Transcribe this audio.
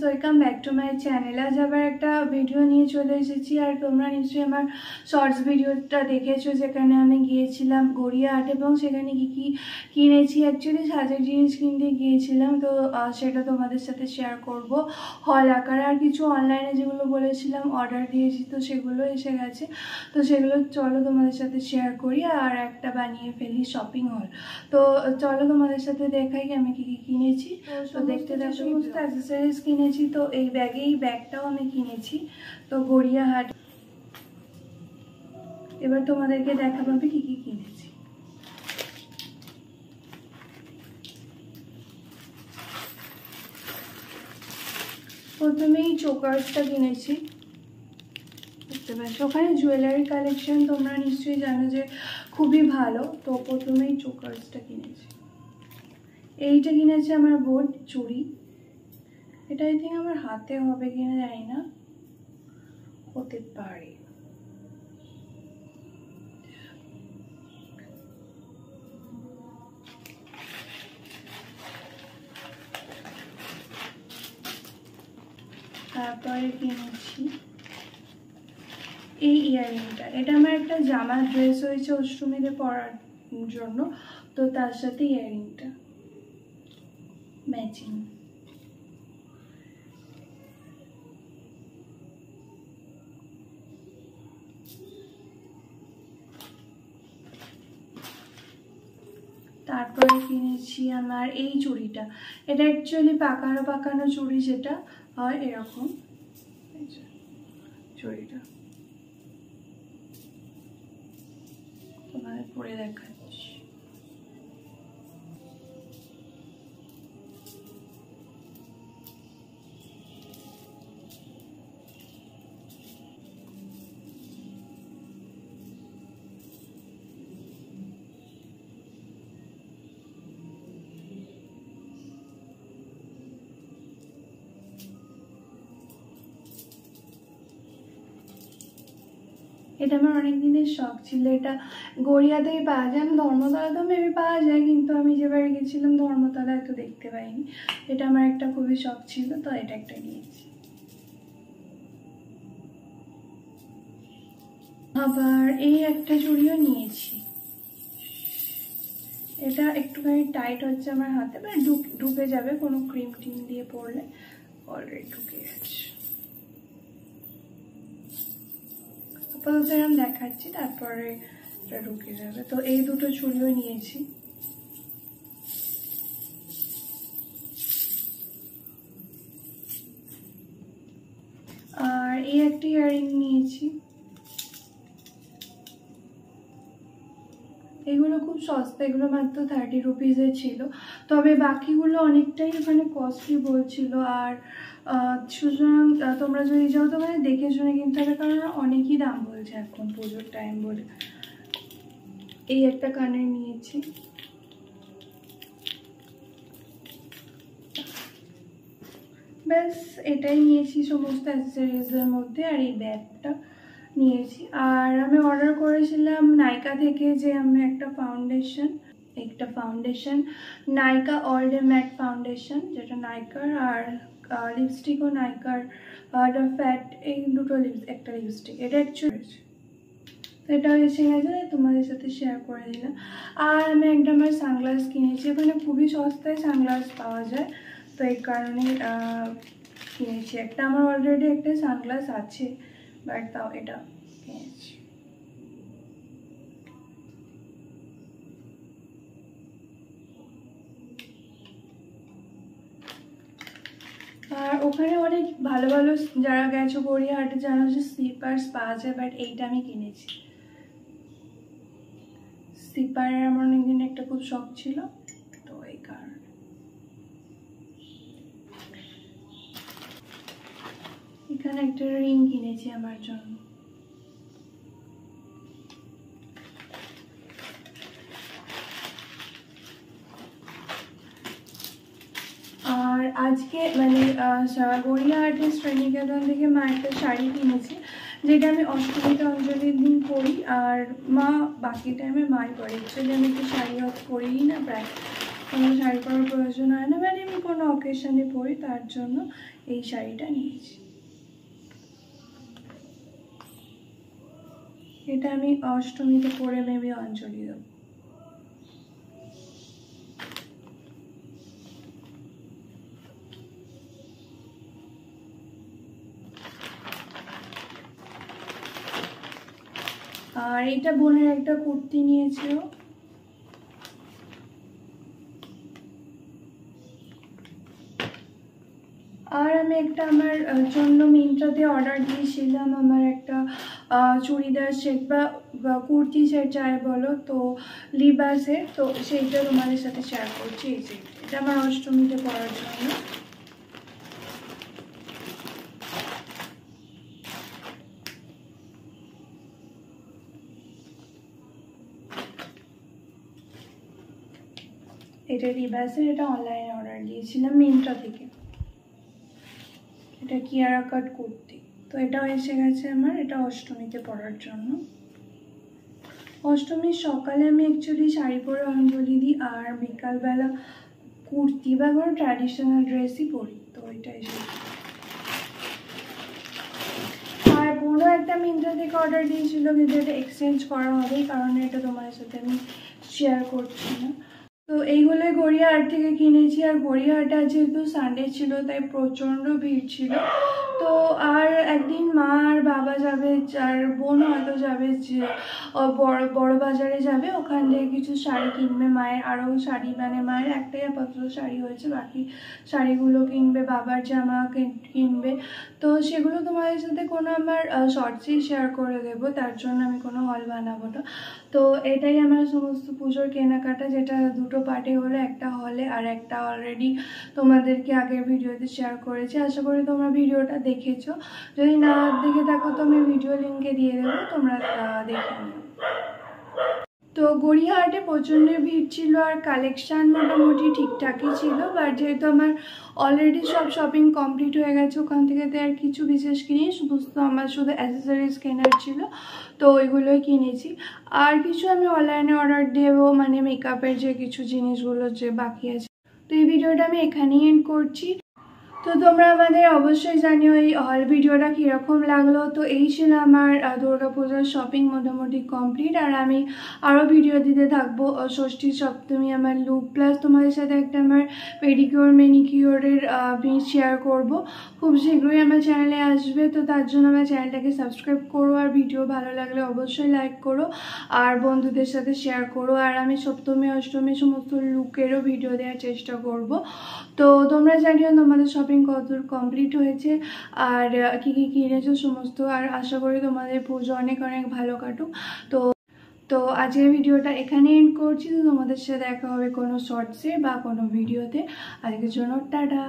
Welcome back to my channel. আজ আবার একটা ভিডিও নিয়ে চলে এসেছি। আর তোমরা নিশ্চয়ই আমার শর্টস ভিডিওটা দেখেছো, যেখানে আমি গিয়েছিলাম গড়িয়াহাট এবং সেখানে কি কি কিনেছি। অ্যাকচুয়ালি সাজের জিনিস কিনতে গিয়েছিলাম, তো সেটা তোমাদের সাথে শেয়ার করব হল আকারে। আর কিছু অনলাইনে যেগুলো বলেছিলাম অর্ডার দিয়েছি, তো সেগুলো এসে গেছে, তো সেগুলো চলো তোমাদের সাথে শেয়ার করি আর একটা বানিয়ে ফেলি শপিং হল। তো চলো তোমাদের সাথে দেখাই আমি কি কি কিনেছি। তো দেখতে দেখো সমস্ত অ্যাক্সেসরিজ কিনেছি। তো এই ব্যাগটাও আমি কিনেছি তো গড়িয়াহাট। এবার তোমাদেরকে দেখাবো আমি কি কি কিনেছি। প্রথমেই চোকার্সটা কিনেছি, বুঝতে পারছো। ওখানে জুয়েলারি কালেকশন তোমরা নিশ্চয়ই জানো যে খুবই ভালো। তো প্রথমেই চোকার্সটা কিনেছি। এইটা কিনেছে আমার বোন চুড়ি। এটা আই থিঙ্ক আমার হাতে হবে কিনা জানি না, হতে পারে। তারপরে কিনেছি এই ইয়াররিংটা। এটা আমার একটা জামা ড্রেস হয়েছে অষ্টমীতে পরার জন্য, তো তার সাথে ইয়াররিংটা ম্যাচিং। তারপরে কিনেছি আমার এই চুড়িটা। এটা অ্যাকচুয়ালি পাকানো পাকানো চুড়ি, যেটা হয় এরকম চুড়িটা। তোমাদের পরে দেখাচ্ছি। এটা আমার অনেক দিনের শখ ছিল। এটা গড়িয়াতেই পাওয়া যায়, ধর্মতলা তো মেবি পাওয়া যায়, কিন্তু আমি যেবারে গেছিলাম ধর্মতলায় তো দেখতে পাইনি। এটা আমার একটা খুবই শখ ছিল, তো এটা একটা নিয়েছি। আবার এই একটা চুড়িও নিয়েছি। এটা একটুখানি টাইট হচ্ছে আমার হাতে, মানে ঢুকে যাবে কোনো ক্রিম টিম দিয়ে পরলে। অলরেডি ঢুকে গেছে, আপাতত এরকম দেখাচ্ছি, তারপরে এটা ঢুকে যাবে। তো এই দুটো চুড়িও নিয়েছি। আর এই একটা ইয়াররিং নিয়েছি। এগুলো খুব সস্তা, এগুলো মাত্র 30 রুপিসের ছিল, তবে বাকিগুলো অনেকটাই ওখানে কস্টলি বলছিল। আর সুতরাং তোমরা যদি যাও তো মানে দেখে শুনে কিনতে হবে, কারণ অনেকই দাম বলছে এখন পুজোর টাইম বলে। এই একটা কানের নিয়েছি। ব্যাস এটাই নিয়েছি সমস্ত অ্যাক্সেসরিজের মধ্যে। আর এই ব্যাগটা নিয়েছি। আর আমি অর্ডার করেছিলাম নাইকা থেকে যে আমি একটা ফাউন্ডেশন নাইকা অল ডে ম্যাট ফাউন্ডেশন, যেটা নাইকার। আর লিপস্টিকও নাইকার ফ্যাট, এই দুটো একটা লিপস্টিক। এটা অ্যাকচুয়ালি এটাও এসে গেছে, তোমাদের সাথে শেয়ার করে দিলাম। আর আমি একটা আমার সানগ্লাস কিনেছি। ওখানে খুবই সস্তায় সানগ্লাস পাওয়া যায়, তো এই কারণে কিনেছি একটা। আমার অলরেডি একটা সানগ্লাস আছে, বাট তাও এটা কিনেছি। আর ওখানে অনেক ভালো ভালো, যারা গেছো গড়িয়াহাটে জানো যে স্লিপার্স পাওয়া যায়, বাট এইটা আমি কিনেছি। স্লিপারের আমার অনেকদিন একটা খুব শখ ছিল, তো এই কারণে। এখানে একটা রিং কিনেছি আমার জন্য। আর আজকে মানে গড়িয়াহাটের শ্রীনিকেতন থেকে মা একটা শাড়ি কিনেছি, যেটা আমি অষ্টমীতে অঞ্জলির দিন পরি। আর মা বাকি টাইমে মাই পরে। অ্যাকচুয়ালি আমি একটু শাড়ি পরিই না প্রায়, কোনো শাড়ি পরার প্রয়োজন হয় না, মানে আমি কোনো অকেশনে পরি, তার জন্য এই শাড়িটা নিয়েছি। এটা আমি অষ্টমীতে পরে মেবি অঞ্জলি দেব। আর এটা বোনের একটা কুর্তি নিয়েছিল, আর আমি একটা আমার জন্য মিন্ত্রাতে অর্ডার দিয়েছিলাম আমার একটা চুড়িদার সেট বা কুর্তি সেট যাই বলো, তো লিবাসের, তো সেইটা তোমাদের সাথে শেয়ার করছি। এই সেট এটা আমার অষ্টমীতে পরার জন্য। এটা লিবাসের, এটা অনলাইনে অর্ডার দিয়েছিলাম মিন্ত্রা থেকে। এটা কিয়ারা কাট কুর্তি, তো এটাও এসে গেছে আমার, এটা অষ্টমীতে পরার জন্য। অষ্টমীর সকালে আমি অ্যাকচুয়ালি শাড়ি পরে অঞ্জলি দিই, আর বিকালবেলা কুর্তি বা কোনো ট্র্যাডিশনাল ড্রেসই পরি, তো এটা এসে। আর বোনও একটা মিন্ত্রা থেকে অর্ডার দিয়েছিল, কিন্তু এটা এক্সচেঞ্জ করা হবে, কারণ এটা তোমাদের সাথে আমি শেয়ার করছি না। তো এইগুলোই গড়িয়াহাট থেকে কিনেছি। আর গড়িয়াহাটে যেহেতু সানডে ছিল তাই প্রচণ্ড ভিড় ছিল। তো আর একদিন মা আর বাবা যাবে, আর বোন হয়তো যাবে, যে বড় বাজারে যাবে, ওখান থেকে কিছু শাড়ি কিনবে মায়ের, আরও শাড়ি, মানে মায়ের একটাই আপাতত শাড়ি হয়েছে, বাকি শাড়িগুলো কিনবে, বাবার জামা কিনবে। তো সেগুলো তোমাদের সাথে কোনো আমার শর্টসেই শেয়ার করে দেবো, তার জন্য আমি কোনো হল বানাবো না। তো এটাই আমার সমস্ত পুজোর কেনাকাটা, যেটা দুটো পার্টে হলো, একটা হলে আর একটা অলরেডি তোমাদেরকে আগের ভিডিওতে শেয়ার করেছি। আশা করি তোমরা ভিডিওটা দেখেছো, যদি না দেখে থাকো তো আমি ভিডিও লিঙ্কে দিয়ে দেবো, তোমরা দেখে নিও। তো গড়িয়াহাটে প্রচণ্ড ভিড় ছিল, আর কালেকশান মোটামুটি ঠিকঠাকই ছিল, বাট যেহেতু আমার অলরেডি সব শপিং কমপ্লিট হয়ে গেছে ওখান থেকে, তো আর কিছু বিশেষ কিনি, সমস্ত আমার শুধু অ্যাসেসরিজ কেনার ছিল, তো ওইগুলোই কিনেছি। আর কিছু আমি অনলাইনে অর্ডার দেবো, মানে মেকআপের যে কিছু জিনিসগুলো যে বাকি আছে। তো এই ভিডিওটা আমি এখানেই এন্ড করছি। তো তোমরা আমাদের অবশ্যই জানিও এই হল ভিডিওটা কীরকম লাগলো। তো এই ছিল আমার দুর্গাপূজার শপিং মোটামুটি কমপ্লিট, আর আমি আরও ভিডিও দিতে থাকবো। ষষ্ঠী সপ্তমী আমার লুক, প্লাস তোমাদের সাথে একটা আমার পেডিকিওর ম্যানিকিওরের শেয়ার করব, খুব শীঘ্রই আমার চ্যানেলে আসবে। তো তার জন্য আমার চ্যানেলটাকে সাবস্ক্রাইব করো, আর ভিডিও ভালো লাগলে অবশ্যই লাইক করো, আর বন্ধুদের সাথে শেয়ার করো। আর আমি সপ্তমী অষ্টমী সমস্ত লুকেরও ভিডিও দেওয়ার চেষ্টা করব। তো তোমরা জানিও তোমাদের শপিং কতদূর কমপ্লিট হয়েছে, আর কী কী কিনেছো সমস্ত। আর আশা করি তোমাদের পুজো অনেক অনেক ভালো কাটুক। তো আজকের ভিডিওটা এখানে এন্ড করছি। তো তোমাদের সাথে দেখা হবে কোনো শর্টসে বা কোনো ভিডিওতে। আজকের জন্য টাটা।